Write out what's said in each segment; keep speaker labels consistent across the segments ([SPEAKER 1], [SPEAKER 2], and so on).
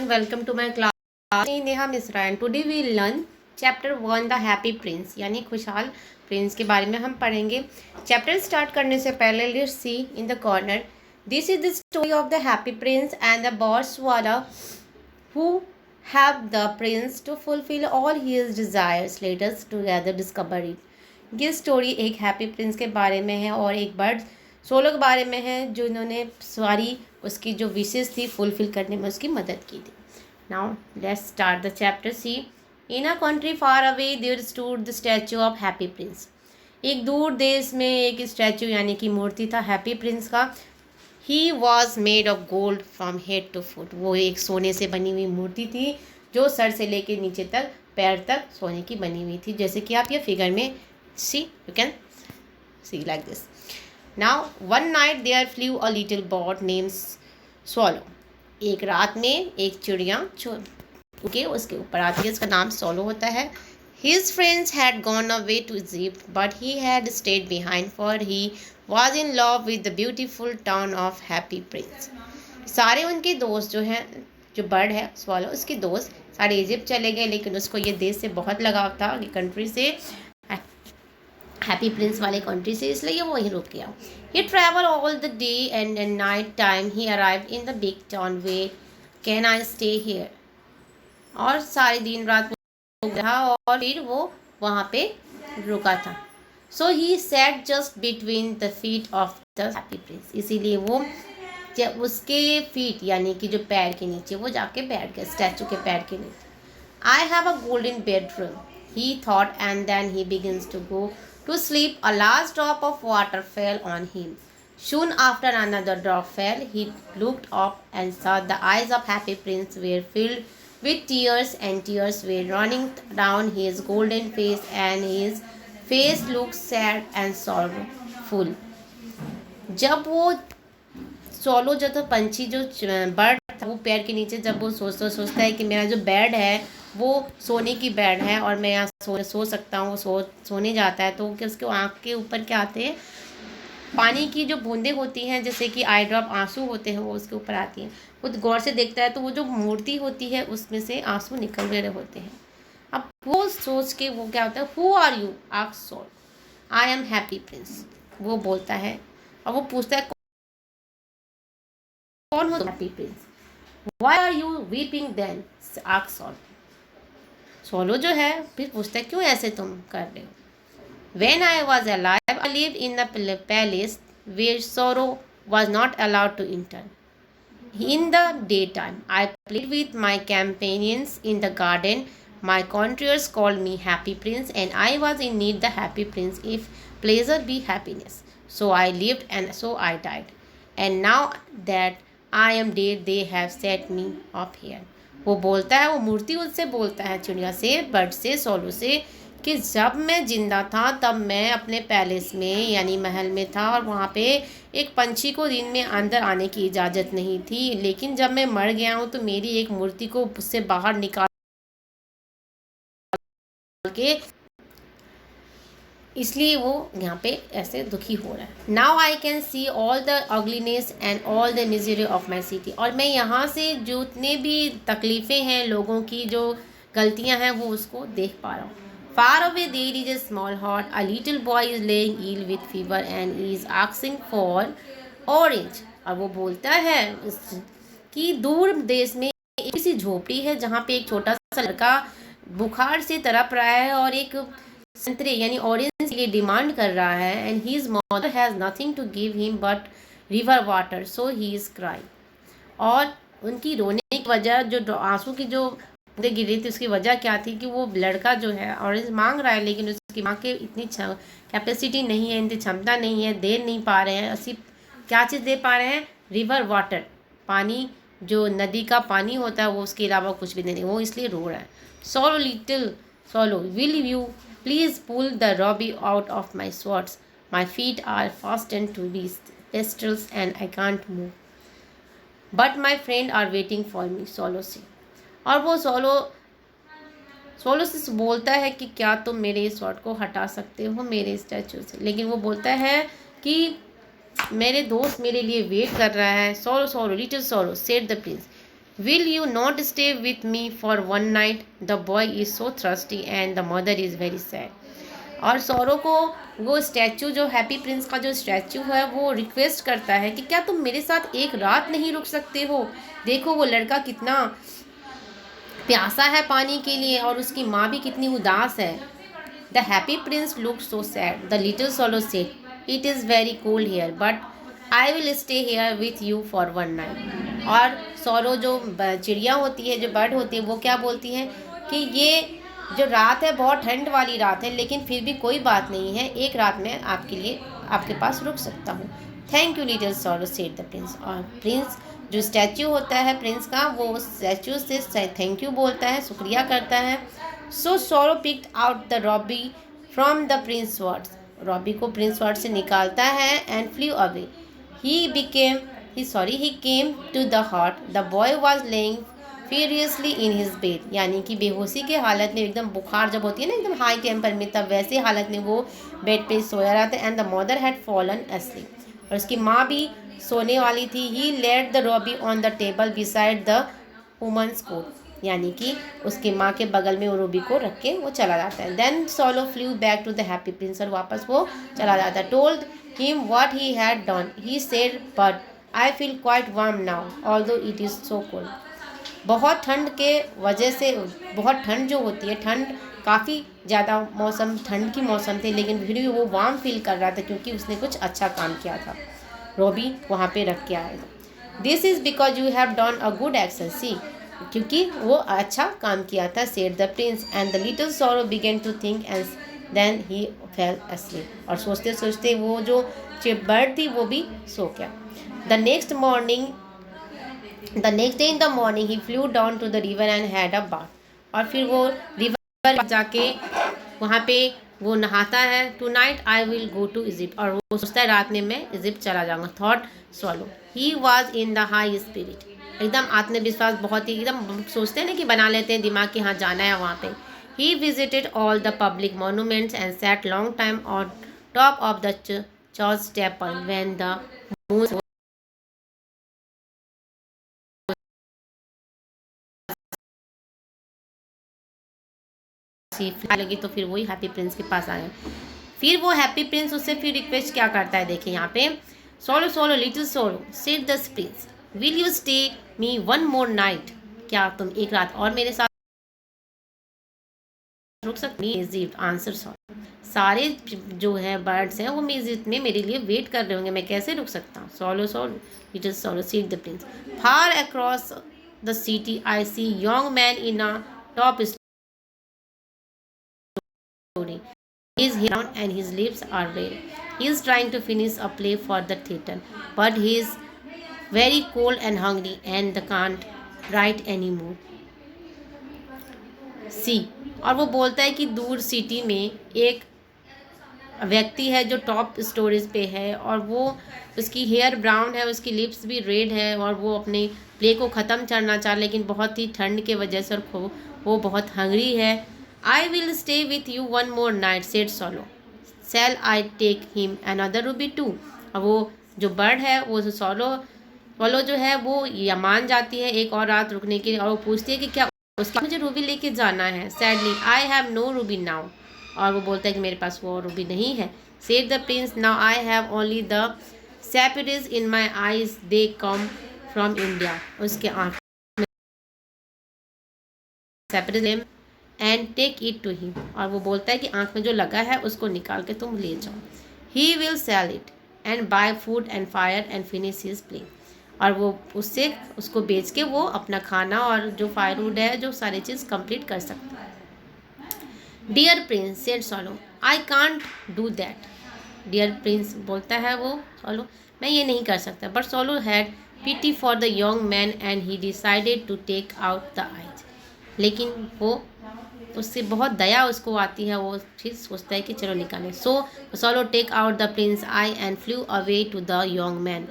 [SPEAKER 1] welcome to my class. Neha Mishra and today we learn chapter 1 the happy prince यानी खुशहाल Prince के बारे में हम पढ़ेंगे। चैप्टर स्टार्ट करने से पहले let's see in the corner this is the story of the happy prince and the बॉर्सवाला who helped the prince to fulfill all his desires. Let us together discover it. ये story एक happy Prince के बारे में है और एक bird solo के बारे में है जिन्होंने सारी उसकी जो विशेष थी फुलफिल करने में उसकी मदद की थी। Now let's start the chapter. See in a country far away there stood the statue of happy prince. एक दूर देश में एक स्टैचू यानी कि मूर्ति था हैप्पी प्रिंस का। He was made of gold from head to foot. वो एक सोने से बनी हुई मूर्ति थी जो सर से लेके नीचे तक पैर तक सोने की बनी हुई थी, जैसे कि आप ये फिगर में see you can see like this. Now one night there flew a little bird names swallow. एक रात में एक चिड़िया के उसके ऊपर आती है, इसका नाम सोलो होता है। His friends had gone away to Egypt, but he had stayed behind, for he was in love with the beautiful town of Happy Prince. सारे उनके दोस्त जो हैं, जो बर्ड है स्वॉलो, उसके दोस्त सारे इजिप्ट चले गए, लेकिन उसको ये देश से बहुत लगाव था, ये कंट्री से, हैप्पी प्रिंस वाले कंट्री से, इसलिए वो वहीं रुक गया। He traveled all the day and at night time he arrived in the big town. Where can I stay here? और सारे दिन रात रहा और फिर वो वहाँ पे रुका था। So he sat just between the feet of the happy prince. इसीलिए वो जब उसके फीट यानी कि जो पैर के नीचे वो जाके बैठ गया, स्टैचू के पैर के नीचे। I have a golden bedroom he thought and then he begins to go to sleep. A last drop of water fell on him. Soon after another drop fell. He looked up and saw the eyes of Happy Prince were filled with tears, and tears were running down his golden face, and his face looked sad and sorrowful. जब वो solo जो तो पंछी जो bird था वो पैर के नीचे जब वो सोचता है कि मेरा जो बेड है वो सोने की बेड है और मैं यहाँ सो सकता हूँ, सोने जाता है, तो उसके आँख के ऊपर क्या आते हैं, पानी की जो बूंदें होती हैं, जैसे कि आई ड्रॉप आंसू होते हैं, वो उसके ऊपर आती हैं। वो गौर से देखता है तो वो जो मूर्ति होती है उसमें से आंसू निकल रहे होते हैं। अब वो सोच के वो क्या होता है, who are you? Asked swallow. I am happy prince, वो बोलता है। और वो पूछता है कौन हो happy prince? Why are you weeping then? Asked swallow. Swallow जो है फिर पूछता है क्यों ऐसे तुम कर रहे हो? When I was alive, I lived in the palace where sorrow was not allowed to enter. In the daytime, I played with my companions in the garden. My courtiers called me Happy Prince, and I was indeed the Happy Prince, if pleasure be happiness. So I lived and so I died. And now that I am dead, they have set me up here. वो बोलता है, वो मूर्ति उससे बोलता है, चिड़िया से, bird से, सोलो से, कि जब मैं जिंदा था तब मैं अपने पैलेस में यानी महल में था और वहाँ पे एक पंछी को दिन में अंदर आने की इजाज़त नहीं थी, लेकिन जब मैं मर गया हूँ तो मेरी एक मूर्ति को उससे बाहर निकाल के, इसलिए वो यहाँ पे ऐसे दुखी हो रहा है। Now I can see all the ugliness and all the misery of my city. और मैं यहाँ से जितने भी तकलीफ़ें हैं, लोगों की जो गलतियाँ हैं, वो उसको देख पा रहा हूँ। Far away there is a small hut. A little boy is laying ill with fever and is asking for orange. और वो बोलता है कि दूर देश में एक सी झोपड़ी है जहाँ पे एक छोटा सा लड़का बुखार से तड़प रहा है और एक संतरे यानी ऑरेंज के लिए डिमांड कर रहा है। And his mother has nothing to give him but river water, so he is crying. और उनकी रोने की वजह, जो आंसू की जो गिर रही थी, उसकी वजह क्या थी कि वो लड़का जो है ऑरेंज मांग रहा है, लेकिन उसकी माँ के इतनी कैपेसिटी नहीं है, इतनी क्षमता नहीं है, दे नहीं पा रहे हैं। सिर्फ क्या चीज़ दे पा रहे हैं? रिवर वाटर, पानी, जो नदी का पानी होता है, वो उसके अलावा कुछ भी नहीं, वो इसलिए रो रहा है। Swallow little swallow, will you please pull the ruby out of my swords? My feet are fastened to be pedestals and I can't move, but my friend are waiting for me. Swallow said, और वो solo से बोलता है कि क्या तुम मेरे इस स्वॉर्ड को हटा सकते हो मेरे स्टैचू से? लेकिन वो बोलता है कि मेरे दोस्त मेरे लिए वेट कर रहा है। Solo swallow little swallow said the Prince, Will you not stay with me for one night? The boy is so thirsty and the mother is very sad. और सौरो को वो स्टैचू, जो हैप्पी प्रिंस का जो statue है, वो request करता है कि क्या तुम मेरे साथ एक रात नहीं रुक सकते हो। देखो वो लड़का कितना प्यासा है पानी के लिए और उसकी माँ भी कितनी उदास है। The happy Prince looked so sad. The little swallow said, it is very cold here but I will stay here with you for one night. और सोलो जो चिड़िया होती है, जो बर्ड होती है, वो क्या बोलती है कि ये जो रात है बहुत ठंड वाली रात है, लेकिन फिर भी कोई बात नहीं है, एक रात में आपके लिए आपके पास रुक सकता हूँ। Thank you little swallow said the Prince. और प्रिंस जो स्टैचू होता है प्रिंस का, वो स्टैचू से थैंक यू बोलता है, शुक्रिया करता है। So swallow picked out the ruby from the prince वर्ड्स। रॉबी को प्रिंस वर्ड से निकालता है and flew away. He came to the hut. The boy was lying furiously in his bed. यानी कि बेहोशी के हालत में, एकदम बुखार जब होती है ना एकदम हाई टेम्पर में, तब वैसे हालत में वो बेड पे सोया रहा था। And the mother had fallen asleep। और उसकी माँ भी सोने वाली थी। He let the ruby on the table beside the woman's coat. यानी कि उसकी माँ के बगल में वो रूबी को रख के वो चला जाता है। Then swallow flew back to the happy prince. और वापस वो चला जाता है। Told him what he had done. He said but I feel quite warm now although it is so cold. बहुत ठंड के वजह से, बहुत ठंड जो होती है, ठंड काफ़ी ज़्यादा मौसम, ठंड की मौसम थे, लेकिन फिर भी वो वार्म फील कर रहा था क्योंकि उसने कुछ अच्छा काम किया था, रॉबी वहाँ पे रख के आया था। This is because you have done a good action see. क्योंकि वो अच्छा काम किया था, said the prince. And the little swallow began to think and then he fell asleep। और सोचते सोचते वो जो बर्ड थी वो भी सो गया। The next day in the morning he flew down to the river and had a bath. और फिर वो रिवर जाके वहाँ पे वो नहाता है। Tonight I will go to Egypt. और वो सोचता है रात में मैं इजिप्ट चला जाऊँगा। Thought swallow. He was in the high spirit. एकदम आत्मविश्वास, बहुत ही एकदम सोचते हैं ना कि बना लेते हैं दिमाग कि हाँ जाना है वहाँ पे। He visited all the public monuments and set long time on top of the church staple when the moon लगी। तो फिर वही हैप्पी प्रिंस के पास आया। फिर वो हैप्पी प्रिंस उससे फिर रिक्वेस्ट क्या करता है, देखिए यहाँ पे। Solo swallow little swallow said the Prince, will you stay me one more night. क्या तुम एक रात और मेरे साथ रुक सकते? Egypt answer solo. सारे जो है बर्ड्स हैं वो इजिप्ट में मेरे लिए वेट कर रहे होंगे, मैं कैसे रुक सकता हूँ। Swallow swallow little swallow said the prince, far across the city I see young man in a top story. He is here and his lips are red. He is trying to finish a play for the theater, but he is very cold and hungry and can't write anymore. सी। और वो बोलता है कि दूर city में एक व्यक्ति है जो टॉप स्टोरेज पे है और वो, उसकी हेयर ब्राउन है, उसकी लिप्स भी रेड है और वो अपने प्ले को ख़त्म करना चाह, लेकिन बहुत ही ठंड के वजह से और वो बहुत हंगरी है। I will stay with you one more night said swallow, shall I take him another ruby too. और वो जो बर्ड है वो सोलो जो है वो या मान जाती है एक और रात रुकने के लिए, और वो पूछती है कि क्या उसके मुझे रूबी लेके जाना है। Sadly I have no ruby now. और वो बोलता है कि मेरे पास वो रूबी नहीं है। Said the prince, now I have only the sapphires in my eyes, they come from India. उसके आँख sapphires and take it to him. और वो बोलता है कि आँख में जो लगा है उसको निकाल के तुम ले जाओ। He will sell it and buy food and fire and finish his play. और वो उसको बेच के वो अपना खाना और जो फायरवुड है, जो सारी चीज़ कंप्लीट कर सकता है। Dear prince said swallow, I can't do that. Dear prince बोलता है वो सोलो, मैं ये नहीं कर सकता। But swallow had pity for the young man and he decided to take out the eyes. लेकिन वो उससे बहुत दया उसको आती है, वो फिर सोचता है कि चलो निकालें। So swallow take out the prince eye and flew away to the young man.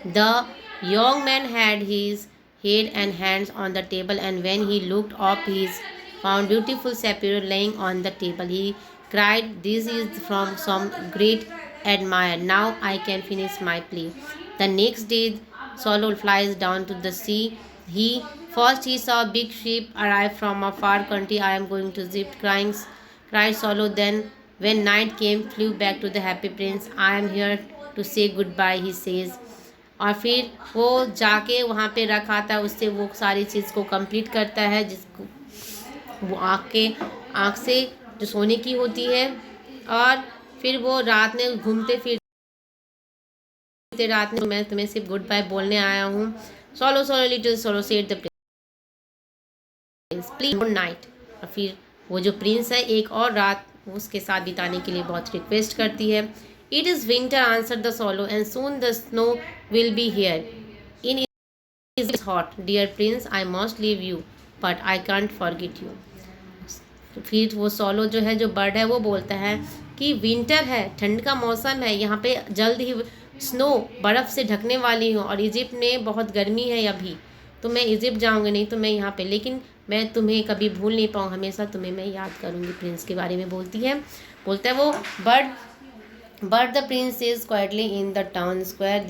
[SPEAKER 1] The young man had his head and hands on the table, and when he looked up he found beautiful sapphire laying on the table. He cried, this is from some great admirer. Now I can finish my play. The next day Solo flies down to the sea. He First he saw a big ship arrive from a far country. I am going to Egypt, cried Swallow. Then, when night came, flew back to the happy prince. I am here to say goodbye, he says. और फिर वो जाके वहाँ पे रखा था, उससे वो सारी चीज़ को कंप्लीट करता है, जिसको वो आँख से जो सोने की होती है। और फिर वो रात में घूमते फिरते रात में, मैं तुम्हें सिर्फ गुड बाय बोलने आया हूँ। Swallow swallow little swallow said the Prince, please good night. और फिर वो जो प्रिंस है एक और रात उसके साथ बिताने के लिए बहुत रिक्वेस्ट करती है। It is winter answer the swallow and soon the snow will be here in is hot dear prince I must leave you but I can't forget you. फिर वो सोलो जो है, जो बर्ड है, वो बोलता है कि विंटर है, ठंड का मौसम है, यहाँ पे जल्द ही स्नो बर्फ़ से ढकने वाली हूँ और इजिप्ट में बहुत गर्मी है अभी, तो मैं इजिप्ट जाऊँगी नहीं तो मैं यहाँ पे, लेकिन मैं तुम्हें कभी भूल नहीं पाऊँ, हमेशा तुम्हें मैं याद करूँगी। प्रिंस के बारे में बोलता है वो bird the Prince is quietly in the town square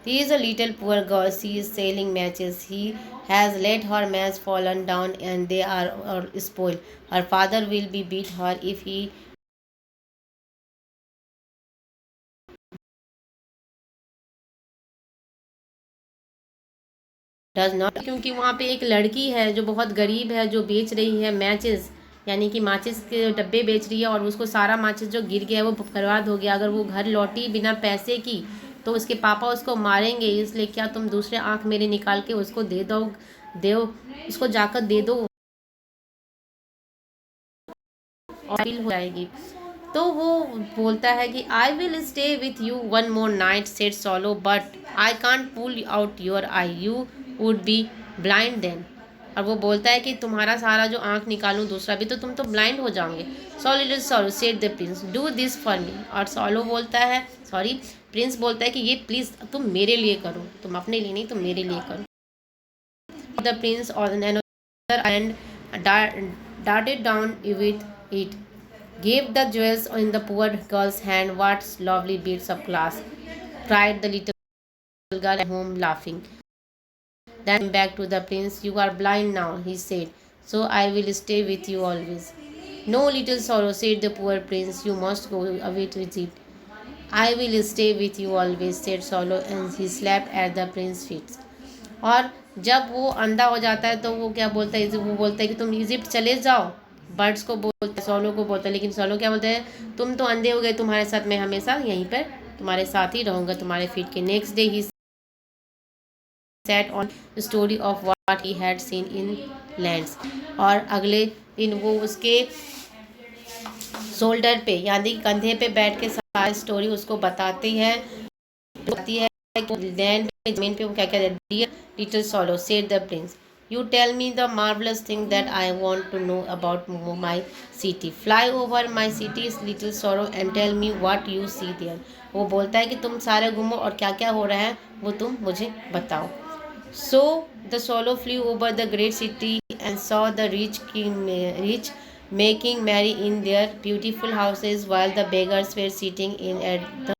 [SPEAKER 1] there is a little poor girl, she is selling matches. He has let her match fallen down and they are spoiled. Her father will be beat her if he does not, क्योंकि वहाँ पे एक लड़की है जो बहुत गरीब है, जो बेच रही है मैचेस, यानी कि माचिस के डब्बे बेच रही है, और उसको सारा माचिस जो गिर गया है वो बर्बाद हो गया। अगर वो घर लौटी बिना पैसे की तो उसके पापा उसको मारेंगे, इसलिए क्या तुम दूसरे आँख मेरे निकाल के उसको दो उसको जाकर दे दो और फील हो जाएगी। तो वो बोलता है कि I will stay with you one more night said swallow but I can't pull out your eye, you would be blind then. और वो बोलता है कि तुम्हारा सारा जो आँख निकालूं दूसरा भी, तो तुम तो ब्लाइंड हो जाओगे। Solo solo said the Prince do this for me. और सोलो बोलता है, सॉरी प्रिंस बोलता है कि ये प्लीज़ तुम मेरे लिए करो, तुम अपने लिए नहीं, तुम मेरे लिए करो। The prince and darted down with it, gave the jewels in the poor girl's hand. What lovely bits of glass, cried the little girl at home laughing. Then back to the prince. You are blind now, he said, so I will stay with you always. No, little sorrow, said the poor prince, you must go away to Egypt. I will stay with you always, said Solo, and he slapped at the prince's feet. और जब वो अंधा हो जाता है तो वो क्या बोलता है, वो बोलता है कि तुम इजिप्ट चले जाओ। बर्ड्स को बोलता है, सोलो को बोलता है, लेकिन सोलो क्या बोलते हैं, तुम तो अंधे हो गए, तुम्हारे साथ मैं हमेशा यहीं पर तुम्हारे साथ ही रहूँगा, तुम्हारे फीट के। Next day he set on story of what he had seen in lands. और अगले दिन वो उसके शोल्डर पे यानी कंधे पे बैठ के सारी स्टोरी उसको बताती है लैंड पे, जमीन पे वो क्या कहते हैं, dear little swallow said the prince, you tell me the marvellous thing that I want to know about my city, fly over my city little swallow and tell me what you see there. वो बोलता है कि तुम सारे घूमो और क्या क्या हो रहा है वो तुम मुझे बताओ। So the swallow flew over the great city and saw the rich making merry in their beautiful houses while the beggars were sitting in at the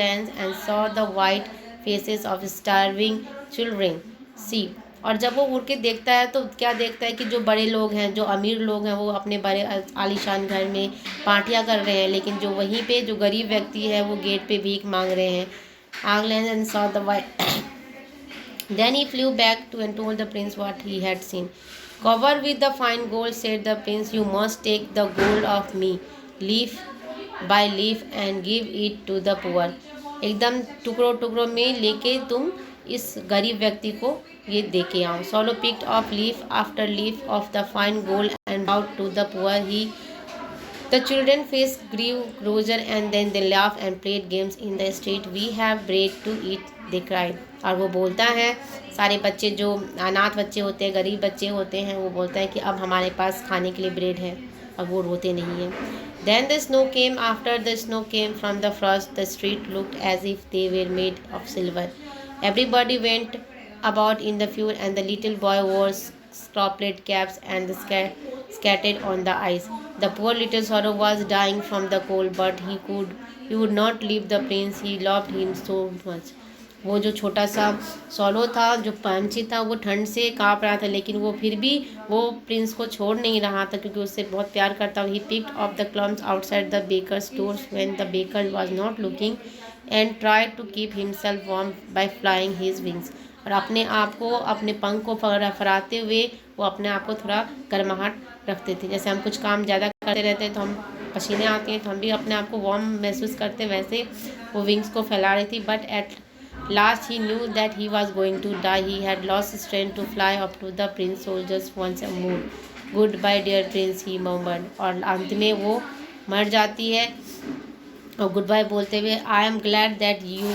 [SPEAKER 1] lands and saw the white faces of starving children. See, और जब वो उड़ के देखता है तो क्या देखता है कि जो बड़े लोग हैं, जो अमीर लोग हैं, वो अपने बड़े आलीशान घर में पार्टियां कर रहे हैं, लेकिन जो वहीं पे जो गरीब व्यक्ति है वो गेट पे भीख मांग रहे हैं। Aglan and saw the white. Then he flew back to and told the prince what he had seen. Cover with the fine gold, said the prince, you must take the gold of me, leaf by leaf, and give it to the poor. एकदम टुकड़ों टुकड़ों में लेके तुम इस गरीब व्यक्ति को ये दे के आओ। Solo picked up leaf after leaf of the fine gold and brought to the poor. The children's face grew rosier and then they laughed and played games in the street. We have bread to eat, they cried. और वो बोलता है, सारे बच्चे जो अनाथ बच्चे होते हैं, गरीब बच्चे होते हैं, वो बोलता है कि अब हमारे पास खाने के लिए ब्रेड है, अब वो रोते नहीं हैं। Then the snow came. After the snow came from the frost, the street looked as if they were made of silver. Everybody went about in the field and the little boy wore scarlet caps and scattered on the ice. The poor little sorrow was dying from the cold, but he would not leave the prince. He loved him so much. वो जो छोटा सा सॉलो था, जो पंछी था, वो ठंड से काँप रहा था, लेकिन वो फिर भी वो प्रिंस को छोड़ नहीं रहा था क्योंकि उससे बहुत प्यार करता। He picked off the crumbs outside the baker's doors when the baker was not looking and tried to keep himself warm by flying his wings. और अपने आप को, अपने पंख को फहराते हुए वो अपने आप को थोड़ा गर्माहट रखते थे। जैसे हम कुछ काम ज़्यादा करते रहते हैं तो हम पसीने आते हैं, तो हम भी अपने आप को वार्म महसूस करते, वैसे वो विंग्स को फैला रही थी। But at last he knew that he was going to die. He had lost strength to fly up to the prince soldiers once more. Goodbye dear prince, he murmured. और अंत में वो मर जाती है और गुड बाय बोलते हुए, I am glad that you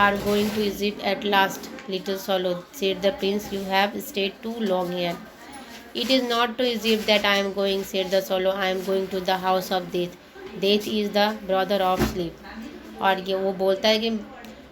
[SPEAKER 1] are going to Egypt at last little swallow, said the prince, you have stayed too long here. It is not to Egypt that I am going, said the swallow, I am going to the house of death, death is the brother of sleep. और ये वो बोलता है कि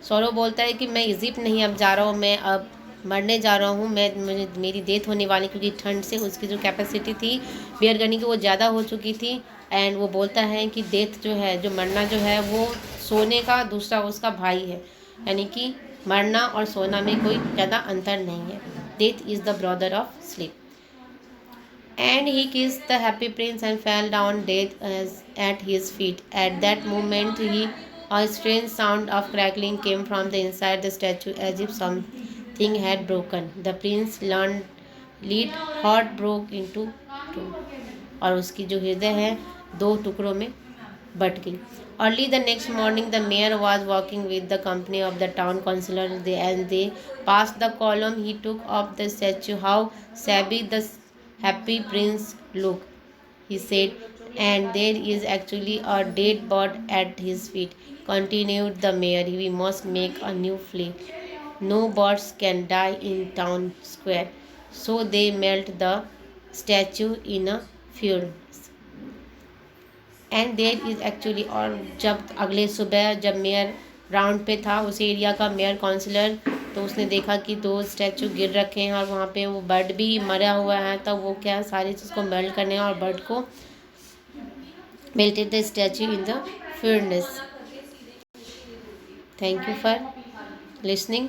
[SPEAKER 1] solo बोलता है कि मैं इजिप्ट नहीं अब जा रहा हूँ, मैं अब मरने जा रहा हूँ, मुझे मेरी डेथ होने वाली, क्योंकि ठंड से उसकी जो कैपेसिटी थी बियर करने की वो ज़्यादा हो चुकी थी। एंड वो बोलता है कि डेथ जो है, जो मरना जो है, वो सोने का दूसरा उसका भाई है, यानी कि मरना और सोना में कोई ज़्यादा अंतर नहीं है। Death is the brother of sleep. And he kissed the happy prince and fell down dead at his feet. At that moment, a strange sound of crackling came from the inside the statue, as if something had broken. The prince lead heart broke into two, और उसकी जो हृदय है दो टुकड़ों में but गई। Early the next morning, the mayor was walking with the company of the town councillor. As they passed the column, he took up the statue. How shabby the happy prince look, he said, and there is actually a dead bird at his feet, continued the mayor. We must make a new flag. No birds can die in town square. So they melt the statue in a furnace. And there is actually, और जब अगले सुबह जब mayor round पे था, उस area का mayor counsellor, तो उसने देखा कि दो स्टैचू गिर रखे हैं और वहाँ पे वो बर्ड भी मरा हुआ है। तो वो क्या सारी चीज़ को मेल्ट करने और बर्ड को melted the statue in the furnace. Thank you for listening.